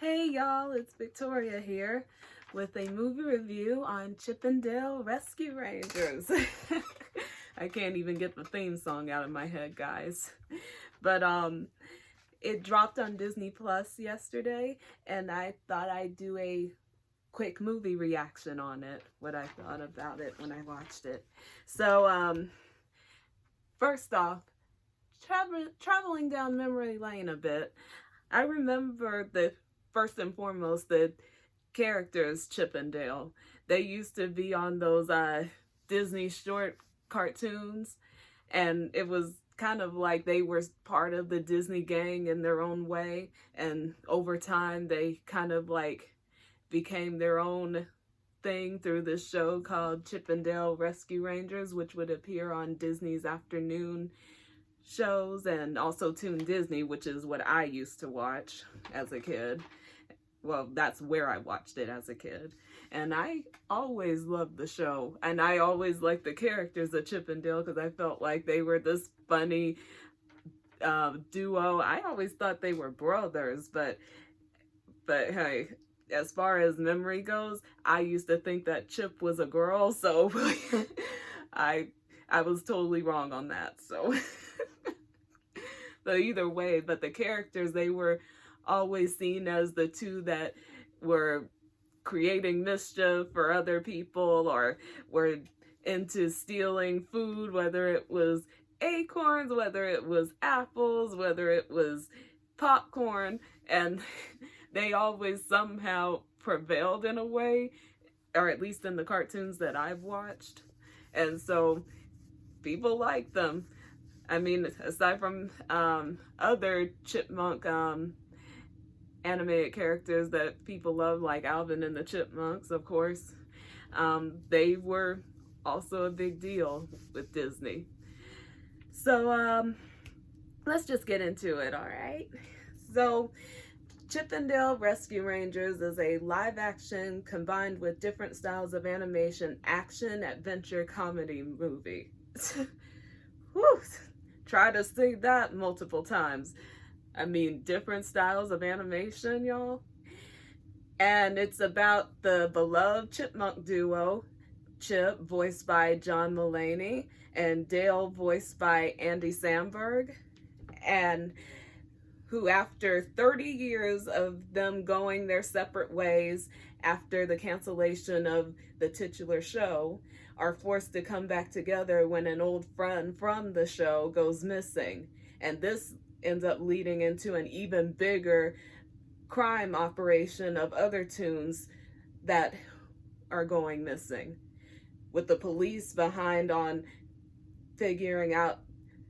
Hey y'all, it's Victoria here with a movie review on Chip 'n Dale Rescue Rangers. I can't even get the theme song out of my head, guys. But it dropped on Disney Plus yesterday, and I thought I'd do a quick movie reaction on it, what I thought about it when I watched it. So first off, traveling down memory lane a bit, I remember first and foremost the characters Chip and Dale. They used to be on those Disney short cartoons, and it was kind of like they were part of the Disney gang in their own way, and over time they kind of like became their own thing through this show called Chip 'n Dale Rescue Rangers, which would appear on Disney's afternoon shows and also Toon Disney, which is what I used to watch as a kid. Well, that's where I watched it as a kid. And I always loved the show. And I always liked the characters of Chip and Dale because I felt like they were this funny duo. I always thought they were brothers, but hey, as far as memory goes, I used to think that Chip was a girl, so I was totally wrong on that. So either way, but the characters, they were always seen as the two that were creating mischief for other people or were into stealing food, whether it was acorns, whether it was apples, whether it was popcorn, and they always somehow prevailed in a way, or at least in the cartoons that I've watched. And so people like them. I mean, aside from other chipmunk animated characters that people love, like Alvin and the Chipmunks, of course, they were also a big deal with Disney. So let's just get into it, all right? So Chip 'n Dale Rescue Rangers is a live-action combined with different styles of animation, action, adventure, comedy movie. Whew. Try to say that multiple times. I mean, different styles of animation, y'all. And it's about the beloved chipmunk duo, Chip, voiced by John Mulaney, and Dale, voiced by Andy Samberg, and who, after 30 years of them going their separate ways after the cancellation of the titular show, are forced to come back together when an old friend from the show goes missing. And this ends up leading into an even bigger crime operation of other tunes that are going missing, with the police behind on figuring out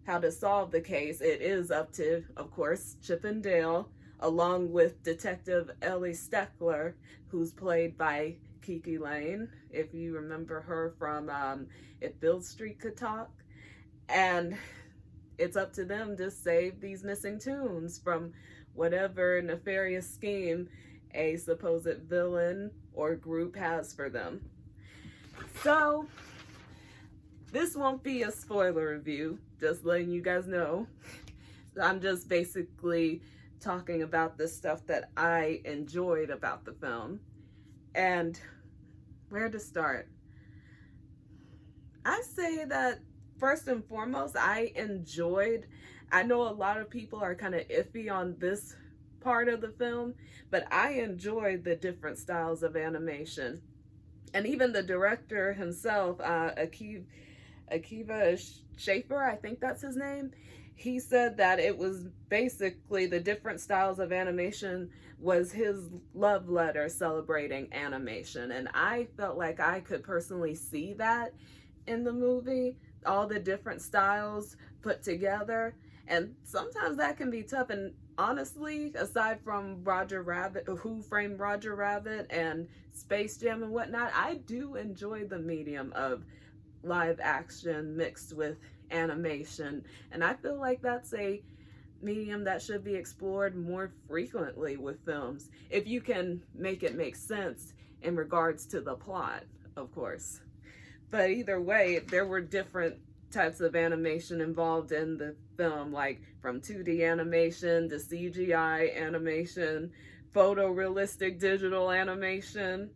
how to solve the case. It is up to, of course, Chip and Dale, along with Detective Ellie Steckler, who's played by Kiki Lane, if you remember her from If Beale Street Could Talk. And it's up to them to save these missing tunes from whatever nefarious scheme a supposed villain or group has for them. So this won't be a spoiler review, just letting you guys know. I'm just basically talking about the stuff that I enjoyed about the film. And where to start? I say that first and foremost, I know a lot of people are kind of iffy on this part of the film, but I enjoyed the different styles of animation. And even the director himself, Akiva Schaffer, I think that's his name, he said that it was basically the different styles of animation was his love letter celebrating animation. And I felt like I could personally see that in the movie, all the different styles put together. And sometimes that can be tough. And honestly, aside from Roger Rabbit, Who Framed Roger Rabbit, and Space Jam and whatnot, I do enjoy the medium of live action mixed with animation, and I feel like that's a medium that should be explored more frequently with films, if you can make it make sense in regards to the plot, of course. But either way, there were different types of animation involved in the film, like from 2D animation to CGI animation, photorealistic digital animation,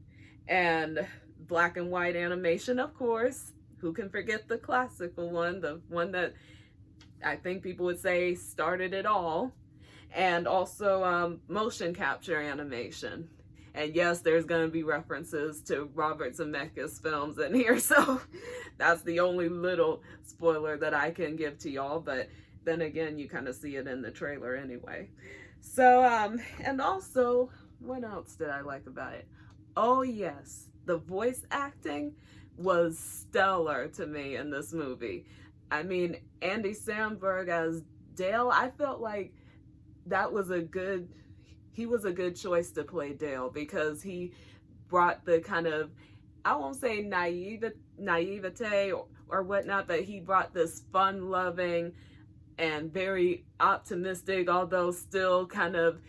and black and white animation, of course. Who can forget the classical one, the one that I think people would say started it all, and also motion capture animation. And yes, there's going to be references to Robert Zemeckis films in here, so that's the only little spoiler that I can give to y'all, but then again, you kind of see it in the trailer anyway. So, and also, what else did I like about it? Oh yes, the voice acting was stellar to me in this movie. I mean, Andy Samberg as Dale, I felt like that was he was a good choice to play Dale, because he brought the kind of, I won't say naivete or whatnot, but he brought this fun-loving and very optimistic, although still kind of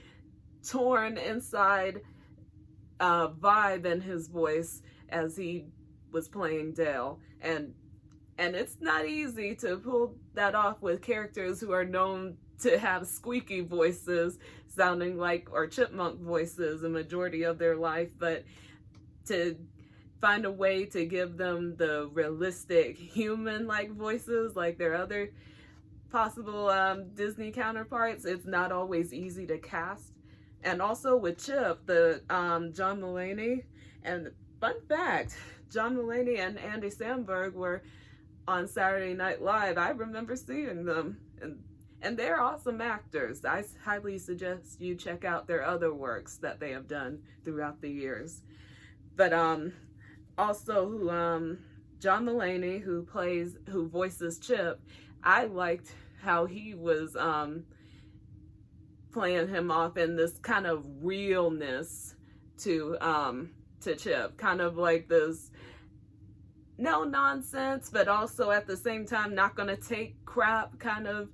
torn inside vibe in his voice as he was playing Dale. And it's not easy to pull that off with characters who are known to have squeaky voices, sounding like, or chipmunk voices, a majority of their life, but to find a way to give them the realistic human-like voices like their other possible Disney counterparts, it's not always easy to cast. And also with Chip, the John Mulaney, and fun fact, John Mulaney and Andy Samberg were on Saturday Night Live. I remember seeing them, and they're awesome actors. I highly suggest you check out their other works that they have done throughout the years. But also John Mulaney, who voices Chip, I liked how he was playing him off in this kind of realness to Chip, kind of like this no nonsense, but also at the same time not gonna take crap kind of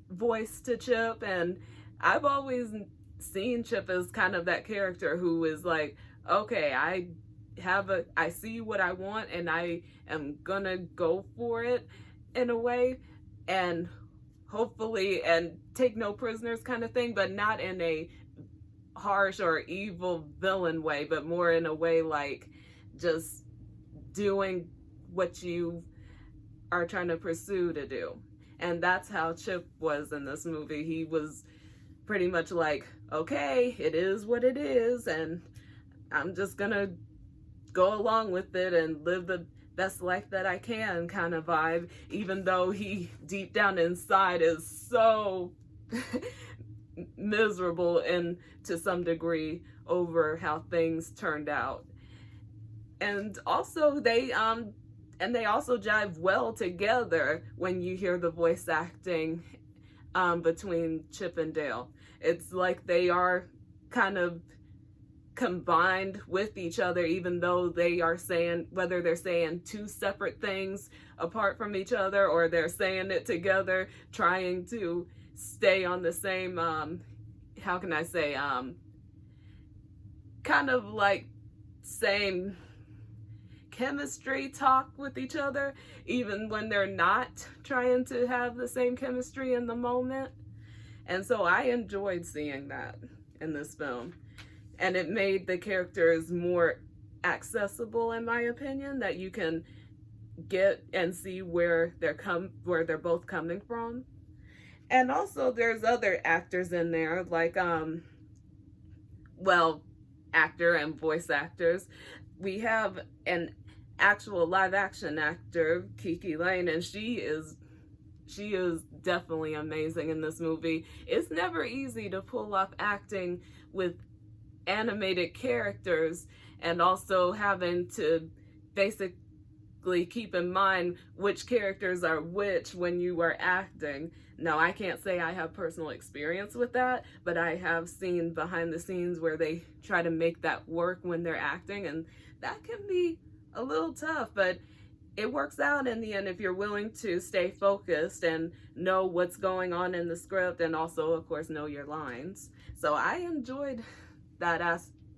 voice to Chip. And I've always seen Chip as kind of that character who is like, okay, I see what I want and I am gonna go for it in a way, and hopefully, and take no prisoners kind of thing, but not in a harsh or evil villain way, but more in a way like just doing what you are trying to pursue to do. And that's how Chip was in this movie. He was pretty much like, okay, it is what it is, and I'm just gonna go along with it and live the best life that I can kind of vibe, even though he deep down inside is so miserable and to some degree over how things turned out. And also they also jive well together when you hear the voice acting between Chip and Dale. It's like they are kind of combined with each other, even though they are saying, whether they're saying two separate things apart from each other or they're saying it together, trying to stay on the same, how can I say, kind of like same chemistry talk with each other, even when they're not trying to have the same chemistry in the moment. And so I enjoyed seeing that in this film. And it made the characters more accessible, in my opinion, that you can get and see where they're both coming from. And also there's other actors in there, like actor and voice actors. We have an actual live action actor, Kiki Lane, and she is definitely amazing in this movie. It's never easy to pull off acting with animated characters and also having to basically keep in mind which characters are which when you are acting. Now, I can't say I have personal experience with that, but I have seen behind the scenes where they try to make that work when they're acting, and that can be a little tough, but it works out in the end if you're willing to stay focused and know what's going on in the script, and also, of course, know your lines. So I enjoyed that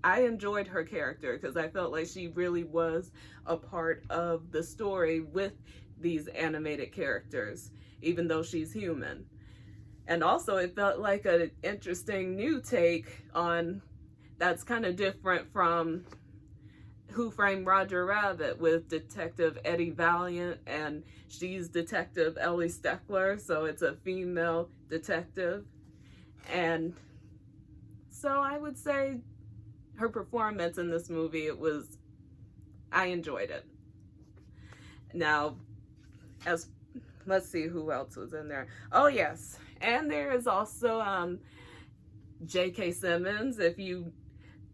I enjoyed her character because I felt like she really was a part of the story with these animated characters, even though she's human. And also it felt like an interesting new take on that's kind of different from Who Framed Roger Rabbit with Detective Eddie Valiant, and she's Detective Ellie Steckler, so it's a female detective. And so I would say her performance in this movie, I enjoyed it. Now, let's see who else was in there. Oh yes, and there is also J.K. Simmons. If you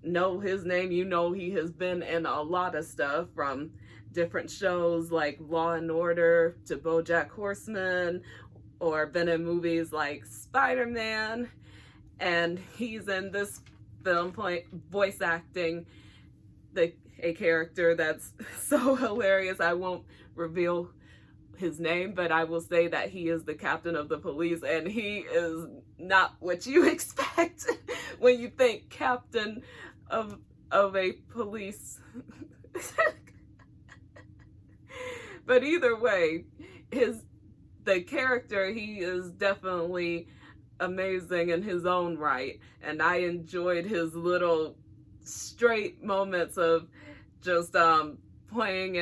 know his name, you know he has been in a lot of stuff, from different shows like Law and Order to BoJack Horseman, or been in movies like Spider-Man, and he's in this film voice acting a character that's so hilarious. I won't reveal his name, but I will say that he is the captain of the police, and he is not what you expect when you think captain of a police. But either way, the character, he is definitely amazing in his own right, and I enjoyed his little straight moments of just playing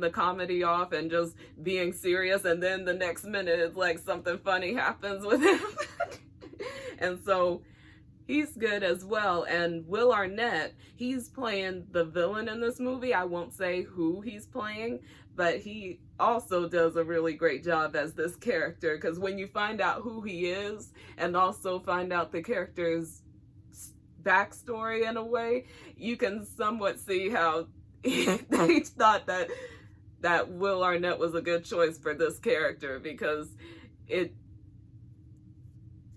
the comedy off and just being serious, and then the next minute it's like something funny happens with him. And so he's good as well. And Will Arnett, he's playing the villain in this movie. I won't say who he's playing, but he also does a really great job as this character, because when you find out who he is and also find out the character's backstory in a way, you can somewhat see how they thought that Will Arnett was a good choice for this character, because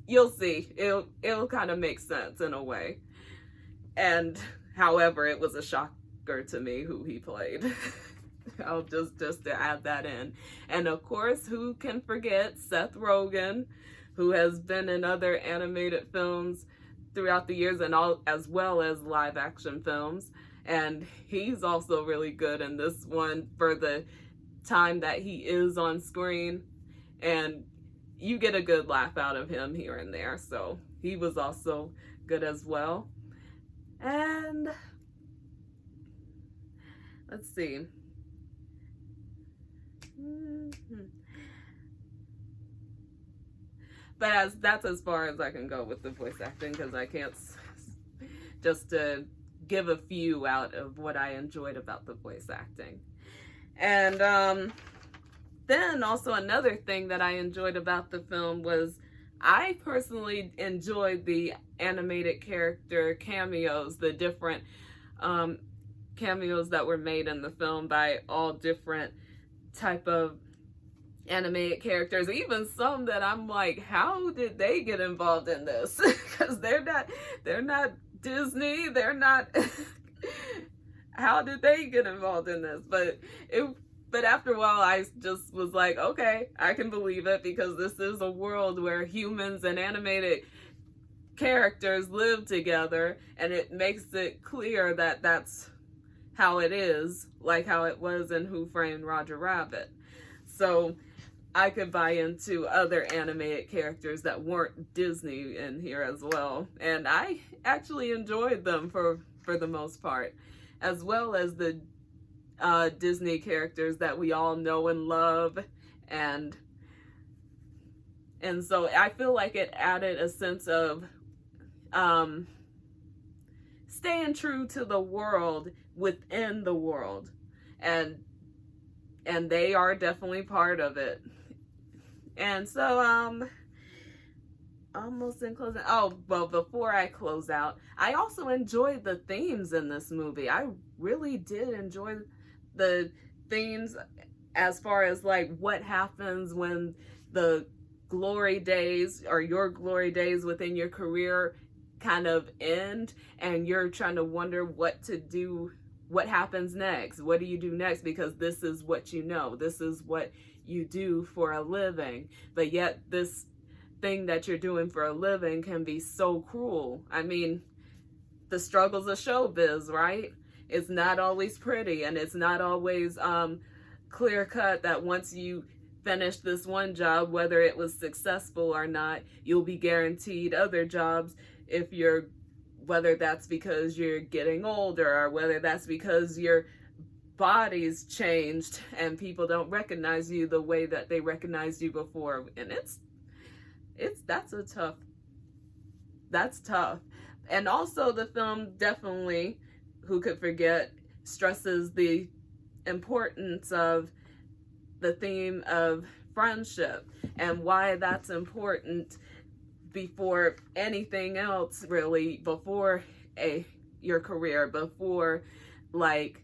you'll see, it'll kind of make sense in a way. And however, it was a shocker to me who he played. I'll just to add that in. And of course, who can forget Seth Rogen, who has been in other animated films throughout the years, and as well as live action films. And he's also really good in this one for the time that he is on screen. And you get a good laugh out of him here and there. So he was also good as well. And let's see. But that's as far as I can go with the voice acting, because I can't just to give a few out of what I enjoyed about the voice acting. And then also another thing that I enjoyed about the film was I personally enjoyed the animated character cameos, the different cameos that were made in the film by all different type of animated characters, even some that I'm like, how did they get involved in this? Because they're not Disney, they're not how did they get involved in this? But after a while, I just was like, okay, I can believe it, because this is a world where humans and animated characters live together, and it makes it clear that that's how it is, like how it was in Who Framed Roger Rabbit. So I could buy into other animated characters that weren't Disney in here as well. And I actually enjoyed them for the most part, as well as the Disney characters that we all know and love. And so I feel like it added a sense of staying true to the world within the world. And they are definitely part of it. And so, almost in closing. Oh, well, before I close out, I also enjoyed the themes in this movie. I really did enjoy the themes as far as like what happens when the glory days or your glory days within your career kind of end, and you're trying to wonder what to do, what happens next, what do you do next, because this is what you know, this is what you do for a living, but yet this thing that you're doing for a living can be so cruel. I mean, the struggles of showbiz, right? It's not always pretty, and it's not always clear cut that once you finish this one job, whether it was successful or not, you'll be guaranteed other jobs whether that's because you're getting older or whether that's because your body's changed and people don't recognize you the way that they recognized you before. And that's tough. And also the film definitely, who could forget, stresses the importance of the theme of friendship and why that's important before anything else, really, before your career, before like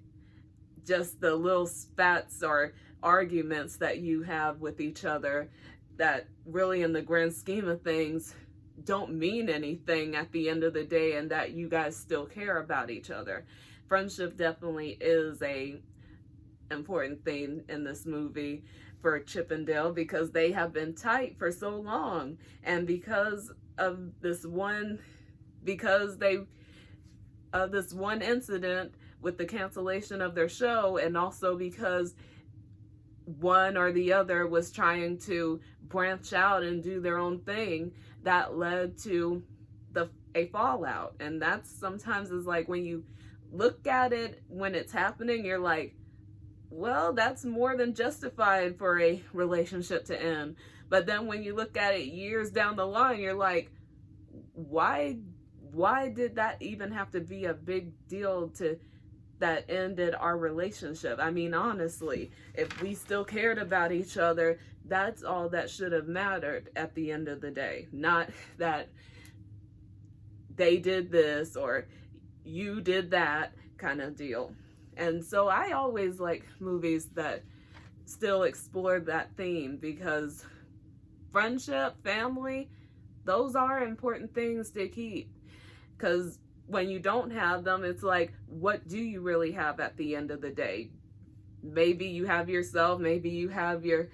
just the little spats or arguments that you have with each other that really in the grand scheme of things don't mean anything at the end of the day, and that you guys still care about each other. Friendship definitely is a important thing in this movie for Chip and Dale, because they have been tight for so long, and because of this one incident with the cancellation of their show, and also because one or the other was trying to branch out and do their own thing, that led to a fallout. And that's sometimes is like, when you look at it when it's happening, you're like, well, that's more than justified for a relationship to end. But then when you look at it years down the line, you're like, why did that even have to be a big deal that ended our relationship? I mean, honestly, if we still cared about each other, that's all that should have mattered at the end of the day. Not that they did this or you did that kind of deal. And so I always like movies that still explore that theme, because friendship, family, those are important things to keep. Because when you don't have them, it's like, what do you really have at the end of the day? Maybe you have yourself, maybe you have your,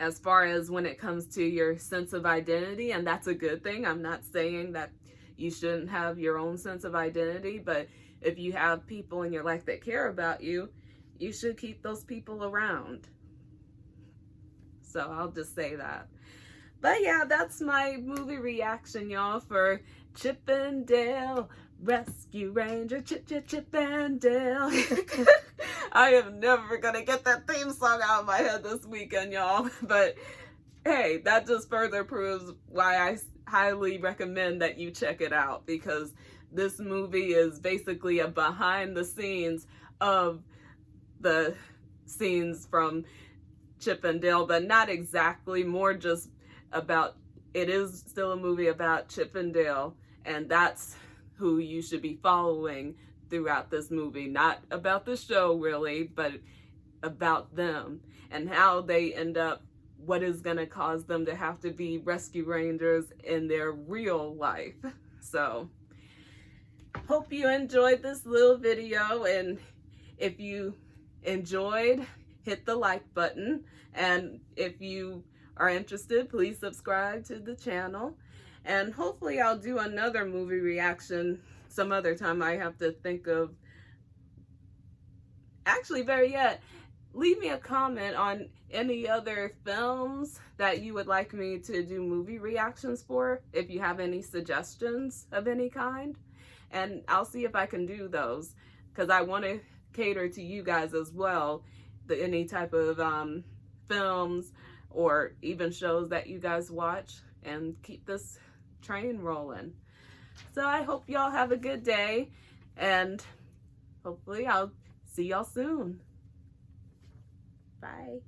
as far as when it comes to your sense of identity, and that's a good thing. I'm not saying that you shouldn't have your own sense of identity, but if you have people in your life that care about you, you should keep those people around. So I'll just say that. But yeah, that's my movie reaction, y'all, for Chip and Dale Rescue Ranger. Chip and Dale. I am never gonna get that theme song out of my head this weekend, y'all. But hey, that just further proves why I highly recommend that you check it out, because this movie is basically a behind the scenes of the scenes from Chip and Dale, but not exactly, more just about, it is still a movie about Chip and Dale, and that's who you should be following throughout this movie. Not about the show really, but about them and how they end up, what is going to cause them to have to be rescue rangers in their real life. So hope you enjoyed this little video, and if you enjoyed, hit the like button, and if you are interested, please subscribe to the channel, and hopefully I'll do another movie reaction some other time. I have to think of, actually, better yet, leave me a comment on any other films that you would like me to do movie reactions for, if you have any suggestions of any kind. And I'll see if I can do those, because I want to cater to you guys as well, any type of films or even shows that you guys watch, and keep this train rolling. So I hope y'all have a good day, and hopefully I'll see y'all soon. Bye.